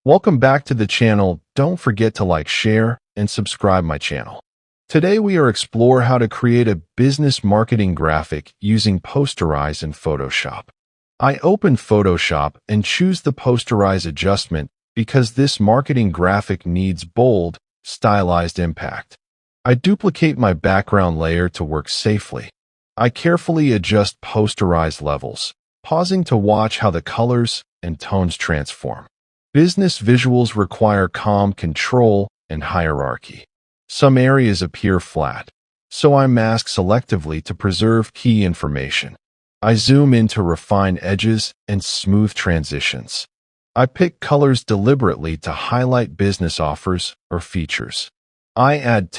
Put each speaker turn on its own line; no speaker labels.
Welcome back to the channel. Don't forget to like, share, and subscribe my channel. Today we are explore how to create a business marketing graphic using Posterize in Photoshop. I open Photoshop and choose the Posterize adjustment because this marketing graphic needs bold, stylized impact. I duplicate my background layer to work safely. I carefully adjust Posterize levels, pausing to watch how the colors and tones transform. Business visuals require calm control and hierarchy. Some areas appear flat, so I mask selectively to preserve key information. I zoom in to refine edges and smooth transitions. I pick colors deliberately to highlight business offers or features. I add